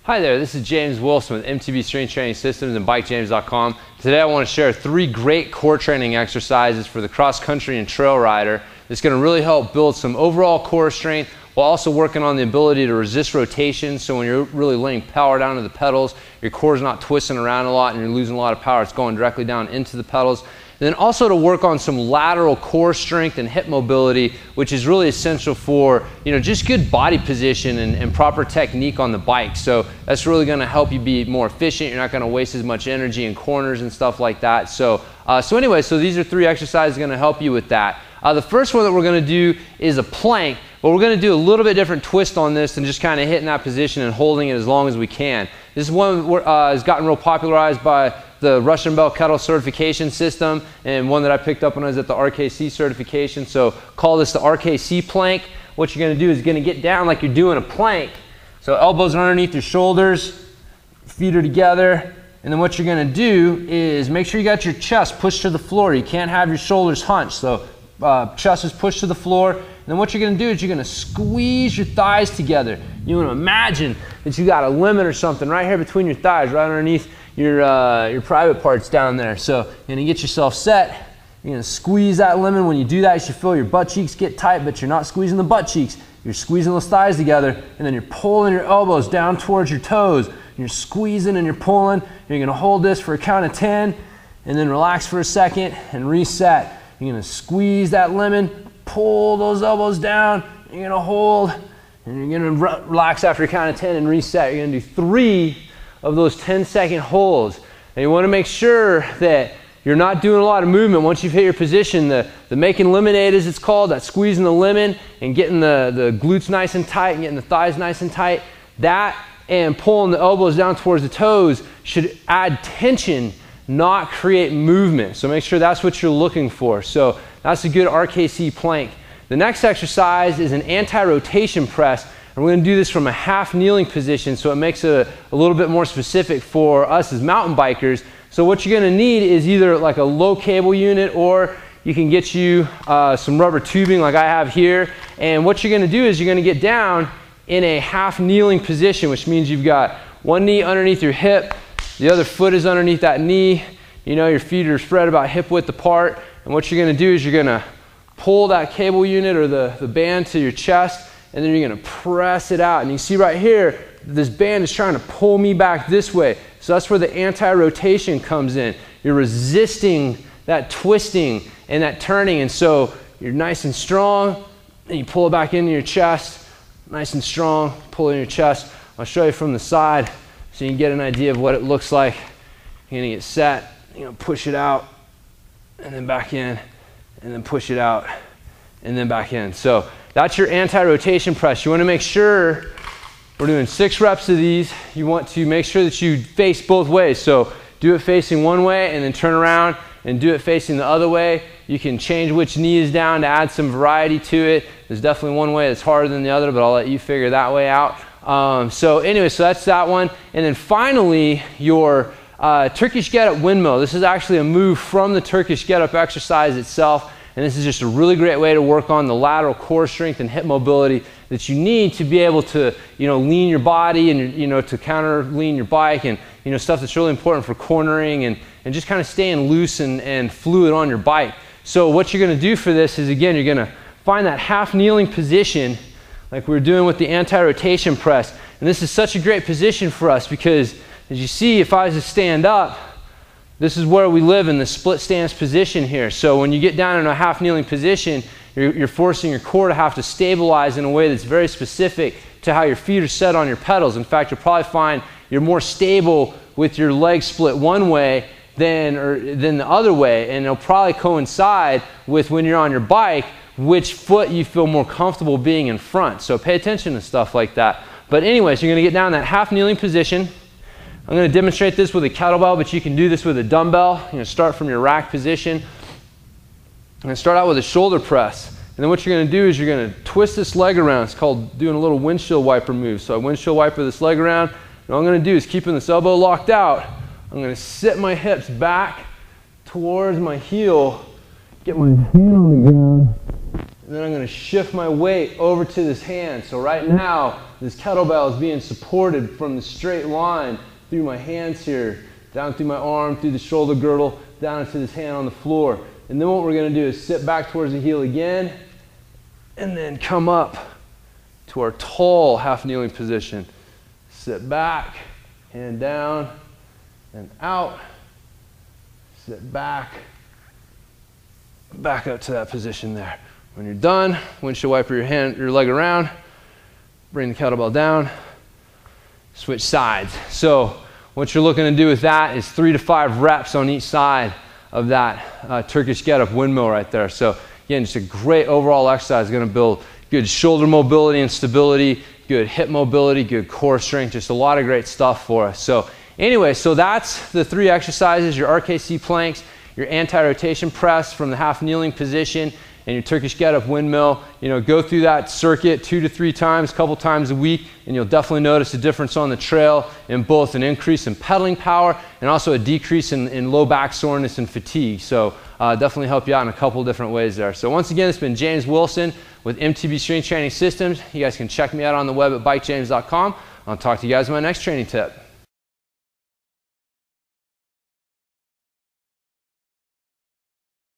Hi there, this is James Wilson with MTB Strength Training Systems and BikeJames.com. Today I want to share 3 great core training exercises for the cross-country and trail rider that's going to really help build some overall core strength while also working on the ability to resist rotation. So when you're really laying power down to the pedals, your core is not twisting around a lot and you're losing a lot of power. It's going directly down into the pedals. And then also to work on some lateral core strength and hip mobility, which is really essential for, just good body position and proper technique on the bike. So that's really going to help you be more efficient. You're not going to waste as much energy in corners and stuff like that. So anyway, these are 3 exercises going to help you with that. The first one that we're going to do is a plank, but we're going to do a little bit different twist on this and just kind of hitting that position and holding it as long as we can. This one has gotten real popularized by the Russian Bell Kettle certification system, and one that I picked up when I was at the RKC certification. So call this the RKC Plank. What you're going to do is you're going to get down like you're doing a plank. So elbows are underneath your shoulders, feet are together, and then what you're going to do is make sure you got your chest pushed to the floor. You can't have your shoulders hunched. So chest is pushed to the floor. And then what you're going to do is you're going to squeeze your thighs together. You want to imagine that you got a limit or something right here between your thighs, right underneath your private parts down there. So you're going to get yourself set. You're going to squeeze that lemon. When you do that, you should feel your butt cheeks get tight, but you're not squeezing the butt cheeks. You're squeezing those thighs together, and then you're pulling your elbows down towards your toes. And you're squeezing and you're pulling. You're going to hold this for a count of 10, and then relax for a second and reset. You're going to squeeze that lemon, pull those elbows down, you're going to hold, and you're going to relax after a count of 10 and reset. You're going to do 3 of those 10-second holds. And you want to make sure that you're not doing a lot of movement once you've hit your position. The making lemonade, as it's called, that squeezing the lemon and getting the glutes nice and tight and getting the thighs nice and tight, that and pulling the elbows down towards the toes should add tension, not create movement. So make sure that's what you're looking for. So that's a good RKC plank. The next exercise is an anti-rotation press. And we're going to do this from a half kneeling position, so it makes it a little bit more specific for us as mountain bikers. So what you're going to need is either like a low cable unit, or you can get you some rubber tubing like I have here. And what you're going to do is you're going to get down in a half kneeling position, which means you've got one knee underneath your hip, the other foot is underneath that knee. Your feet are spread about hip width apart. And what you're going to do is you're going to pull that cable unit or the band to your chest, and then you're going to press it out. And you see right here, this band is trying to pull me back this way. So that's where the anti-rotation comes in. You're resisting that twisting and that turning. And so you're nice and strong, and you pull it back into your chest. Nice and strong, pull it in your chest. I'll show you from the side so you can get an idea of what it looks like. You're going to get set, you're going to push it out, and then back in, and then push it out, and then back in. So that's your anti-rotation press. You want to make sure, we're doing 6 reps of these. You want to make sure that you face both ways. So do it facing one way and then turn around and do it facing the other way. You can change which knee is down to add some variety to it. There's definitely one way that's harder than the other, but I'll let you figure that way out. So that's that one. And then finally, your Turkish get-up windmill. This is actually a move from the Turkish get-up exercise itself. And this is just a really great way to work on the lateral core strength and hip mobility that you need to be able to, lean your body and, to counter lean your bike and, stuff that's really important for cornering and just kind of staying loose and fluid on your bike. So what you're going to do for this is, again, you're going to find that half kneeling position like we were doing with the anti-rotation press. And this is such a great position for us because, as you see, if I was to stand up, this is where we live in the split stance position here. So when you get down in a half kneeling position, you're forcing your core to have to stabilize in a way that's very specific to how your feet are set on your pedals. In fact, you'll probably find you're more stable with your legs split one way than the other way, and it'll probably coincide with when you're on your bike, which foot you feel more comfortable being in front. So pay attention to stuff like that. But anyways, you're going to get down in that half kneeling position. I'm going to demonstrate this with a kettlebell, but you can do this with a dumbbell. You're going to start from your rack position. I'm going to start out with a shoulder press. And then what you're going to do is you're going to twist this leg around. It's called doing a little windshield wiper move. So I windshield wiper this leg around. And all I'm going to do is keeping this elbow locked out. I'm going to sit my hips back towards my heel, get my hand on the ground, and then I'm going gonna shift my weight over to this hand. So right now, this kettlebell is being supported from the straight line through my hands here, down through my arm, through the shoulder girdle, down into this hand on the floor. And then what we're gonna do is sit back towards the heel again, and then come up to our tall half kneeling position. Sit back, hand down, and out. Sit back, back up to that position there. When you're done, windshield wiper your leg around, bring the kettlebell down, switch sides. So what you're looking to do with that is 3 to 5 reps on each side of that Turkish get-up windmill right there. So again, just a great overall exercise. Going to build good shoulder mobility and stability, good hip mobility, good core strength, just a lot of great stuff for us. So anyway, so that's the 3 exercises, your RKC planks, your anti-rotation press from the half kneeling position, and your Turkish get-up windmill. You know, go through that circuit 2 to 3 times, a couple times a week, and you'll definitely notice a difference on the trail in both an increase in pedaling power and also a decrease in low back soreness and fatigue. So definitely help you out in a couple different ways there. So once again, it's been James Wilson with MTB Strength Training Systems. You guys can check me out on the web at bikejames.com. I'll talk to you guys in my next training tip.